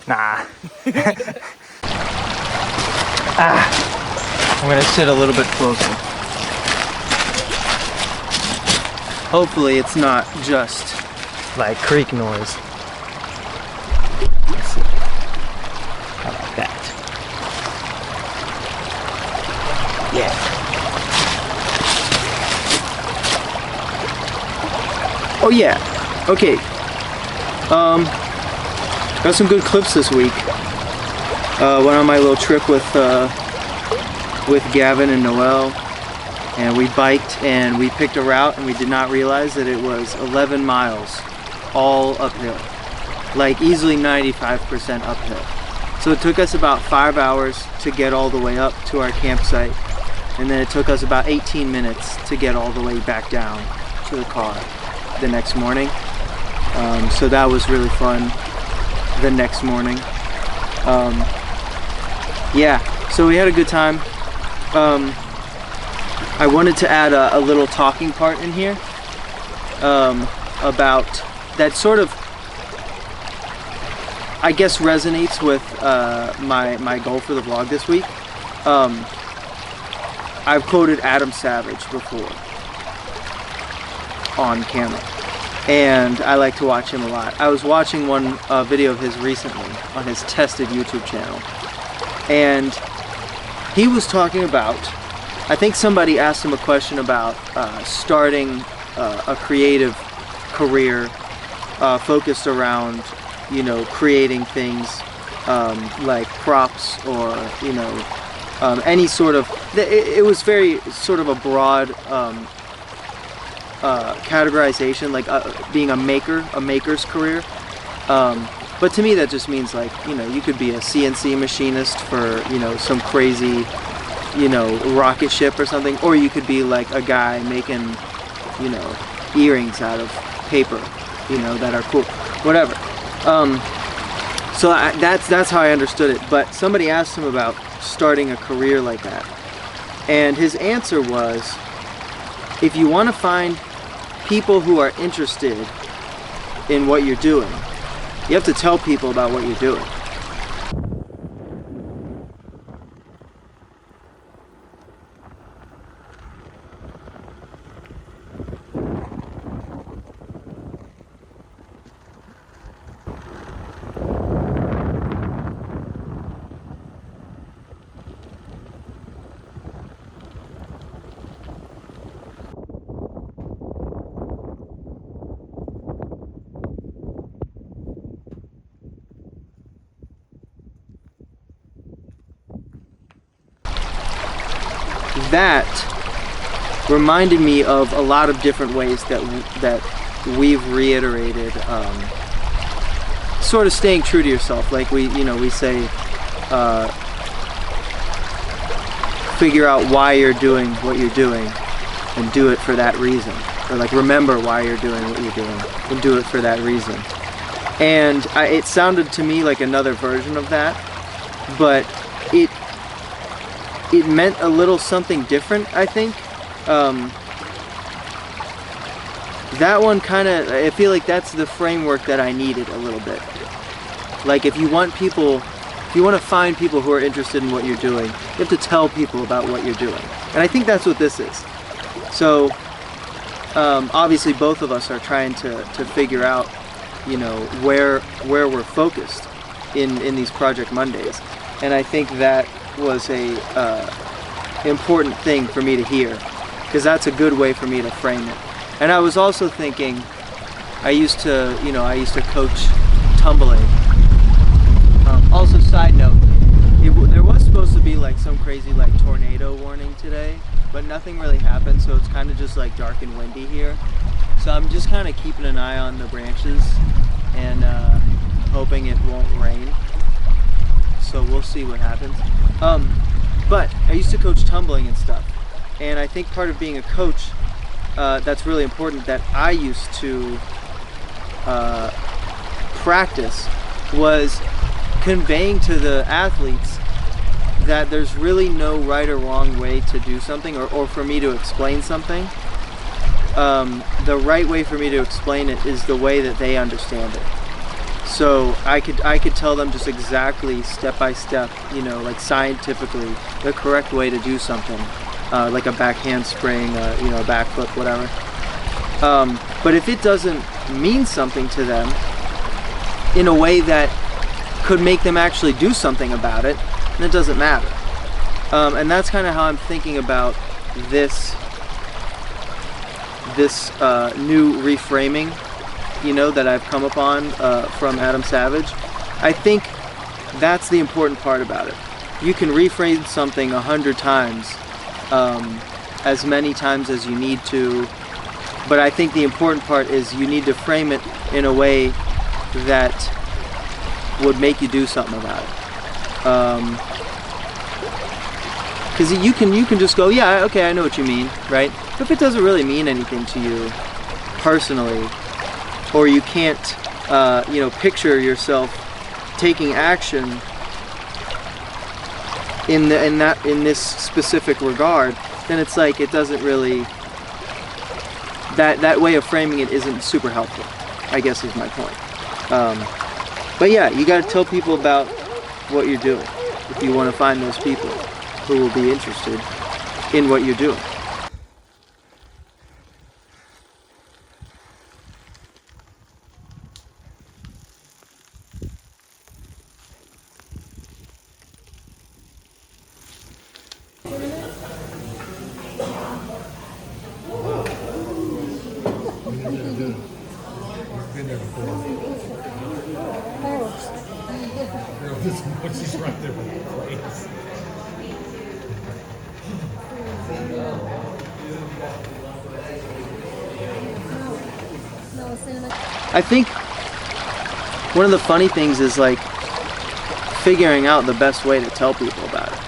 Nah. I'm gonna sit a little bit closer. Hopefully it's not just like creek noise. Let's see. How about that? Yeah. Oh yeah. Okay. Got some good clips this week. Went on my little trip with Gavin and Noel, and we biked and we picked a route, and we did not realize that it was 11 miles all uphill, like easily 95% uphill. So it took us about 5 hours to get all the way up to our campsite, and then it took us about 18 minutes to get all the way back down to the car the next morning. So that was really fun the next morning. Yeah, so we had a good time. I wanted to add a little talking part in here about that sort of, I guess, resonates with my goal for the vlog this week. I've quoted Adam Savage before on camera, and I like to watch him a lot. I was watching one video of his recently on his Tested YouTube channel, and he was talking about, I think somebody asked him a question about starting a creative career focused around, you know, creating things like props or, you know, any sort of, it was very sort of a broad categorization, like being a maker's career. But to me that just means, like, you know, you could be a CNC machinist for, you know, some crazy, you know, rocket ship or something, or you could be like a guy making, you know, earrings out of paper, you know, that are cool, whatever. So that's how I understood it. But somebody asked him about starting a career like that, and his answer was, if you want to find people who are interested in what you're doing, you have to tell people about what you're doing. That reminded me of a lot of different ways that we've reiterated sort of staying true to yourself. Like we say, figure out why you're doing what you're doing and do it for that reason. Or like, remember why you're doing what you're doing and do it for that reason. And it sounded to me like another version of that, but it meant a little something different, I think. That one kind of, I feel like that's the framework that I needed a little bit. Like, if you want to find people who are interested in what you're doing, you have to tell people about what you're doing. And I think that's what this is. So, obviously both of us are trying to figure out, you know, where we're focused in these Project Mondays. And I think that was a important thing for me to hear, because that's a good way for me to frame it. And I was also thinking, I used to coach tumbling. Also, side note, there was supposed to be like some crazy like tornado warning today, but nothing really happened, so it's kind of just like dark and windy here. So I'm just kind of keeping an eye on the branches and hoping it won't rain. So we'll see what happens. But I used to coach tumbling and stuff, and I think part of being a coach that's really important that I used to practice was conveying to the athletes that there's really no right or wrong way to do something, or for me to explain something. The right way for me to explain it is the way that they understand it. So I could tell them just exactly step by step, you know, like scientifically, the correct way to do something, like a back handspring, you know, a back flip, whatever. But if it doesn't mean something to them in a way that could make them actually do something about it, then it doesn't matter. And that's kind of how I'm thinking about this new reframing, you know, that I've come upon from Adam Savage. I think that's the important part about it. You can reframe something 100 times, as many times as you need to, but I think the important part is you need to frame it in a way that would make you do something about it. Because you can just go, yeah, okay, I know what you mean, right? But if it doesn't really mean anything to you personally, or you can't, you know, picture yourself taking action in this specific regard, then it's like it doesn't really. That way of framing it isn't super helpful, I guess is my point. But yeah, you got to tell people about what you're doing if you want to find those people who will be interested in what you're doing. She's right there with the place. I think one of the funny things is like figuring out the best way to tell people about it.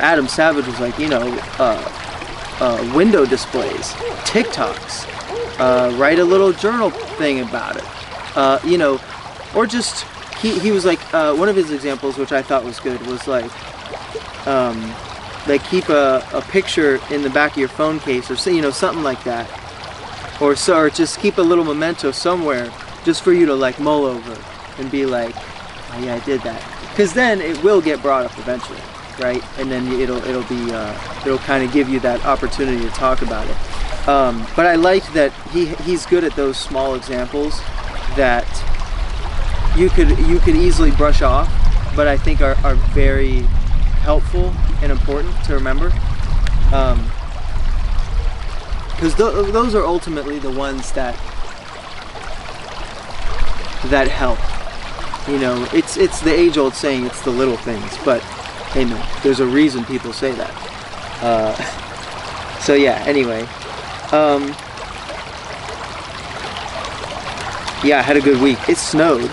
Adam Savage was like, you know, window displays, TikToks, write a little journal thing about it, you know, or just he was like one of his examples, which I thought was good, was like keep a picture in the back of your phone case, or you know, something like that, or just keep a little memento somewhere just for you to like mull over and be like, oh yeah, I did that, because then it will get brought up eventually, right? And then it'll kind of give you that opportunity to talk about it. But I liked that he's good at those small examples that you could easily brush off, but I think are very helpful and important to remember, because those are ultimately the ones that help. You know, it's the age-old saying, it's the little things, but hey man, there's a reason people say that. So yeah, anyway, yeah, I had a good week. It snowed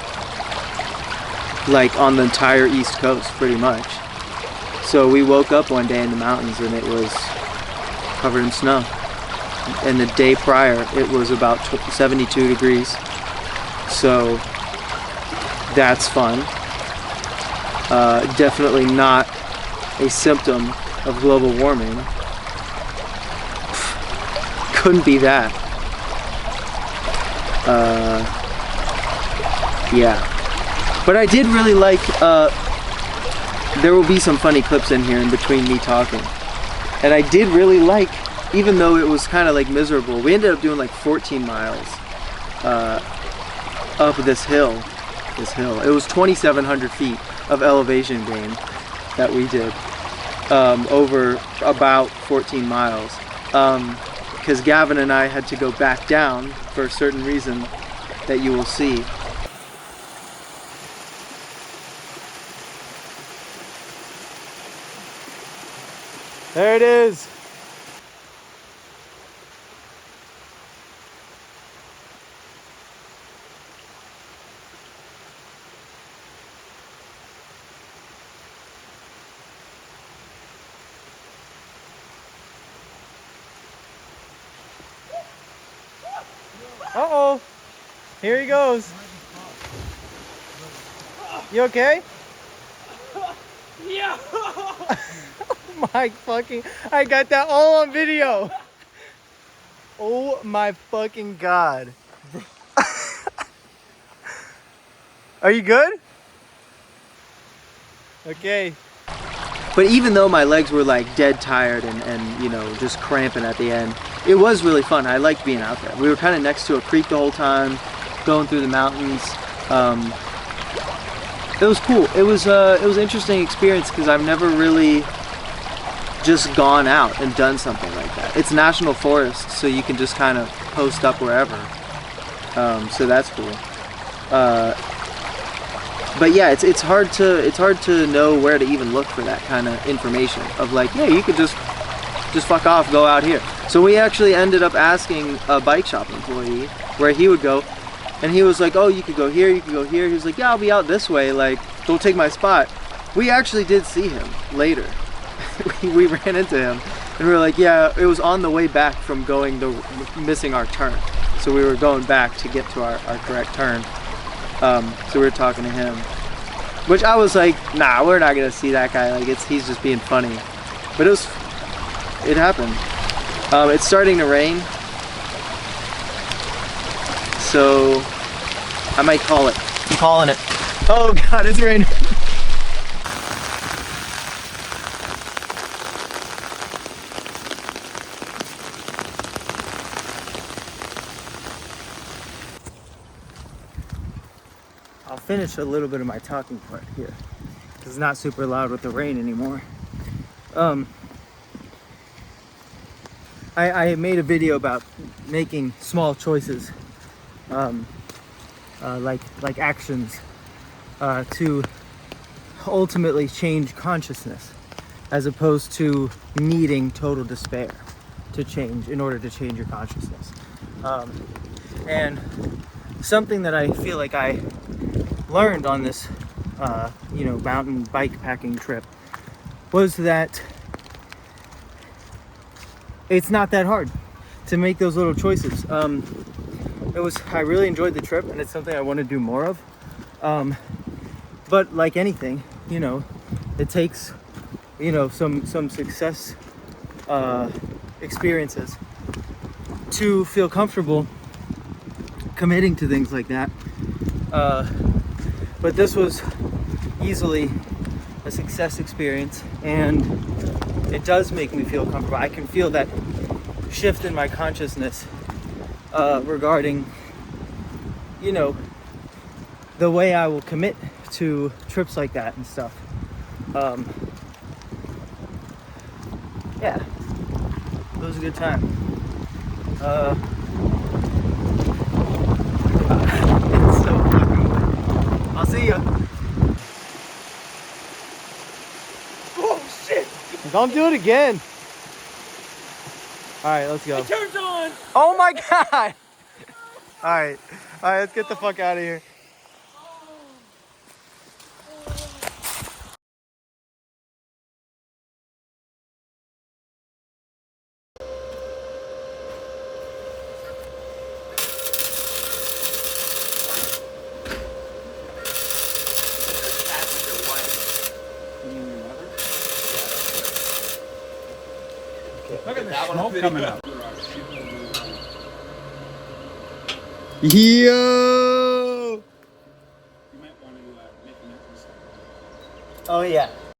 like on the entire East Coast pretty much. So we woke up one day in the mountains and it was covered in snow. And the day prior it was about 72 degrees. So that's fun. Definitely not a symptom of global warming. Couldn't be that. Yeah. But I did really like, there will be some funny clips in here in between me talking. And I did really like, even though it was kind of like miserable, we ended up doing like 14 miles up this hill. It was 2,700 feet of elevation gain that we did over about 14 miles. Because Gavin and I had to go back down for a certain reason that you will see. There it is. Uh-oh. Here he goes. You okay? Yeah. Oh my fucking, I got that all on video. Oh my fucking god. Are you good? Okay. But even though my legs were like dead tired and you know, just cramping at the end, it was really fun. I liked being out there. We were kind of next to a creek the whole time, going through the mountains. It was cool. It was an interesting experience because I've never really just gone out and done something like that. It's national forest, so you can just kind of post up wherever. So that's cool. But yeah, it's hard to know where to even look for that kind of information of like, yeah, you could just fuck off, go out here. So we actually ended up asking a bike shop employee where he would go, and he was like, oh, you could go here, you could go here. He was like, yeah, I'll be out this way, like, don't take my spot. We actually did see him later. we ran into him, and we were like, yeah, it was on the way back from missing our turn. So we were going back to get to our correct turn. So we were talking to him, which I was like, nah, we're not gonna see that guy. Like, he's just being funny. But it happened. It's starting to rain, so I might call it. I'm calling it. Oh God, it's raining. I'll finish a little bit of my talking part here because it's not super loud with the rain anymore. I made a video about making small choices, like actions, to ultimately change consciousness, as opposed to needing total despair to change in order to change your consciousness. And something that I feel like I learned on this, mountain bike packing trip was that it's not that hard to make those little choices. I really enjoyed the trip, and it's something I want to do more of. But like anything, it takes, some success experiences to feel comfortable committing to things like that. But this was easily a success experience, and it does make me feel comfortable. I can feel that shift in my consciousness regarding, the way I will commit to trips like that and stuff. Yeah, it was a good time. It's so fucking wet. I'll see ya. Oh shit! Don't do it again. All right, let's go. It turns on. Oh my God! All right, let's get the fuck out of here. Look at the smoke coming up. Yo! You might want to make an episode. Oh yeah.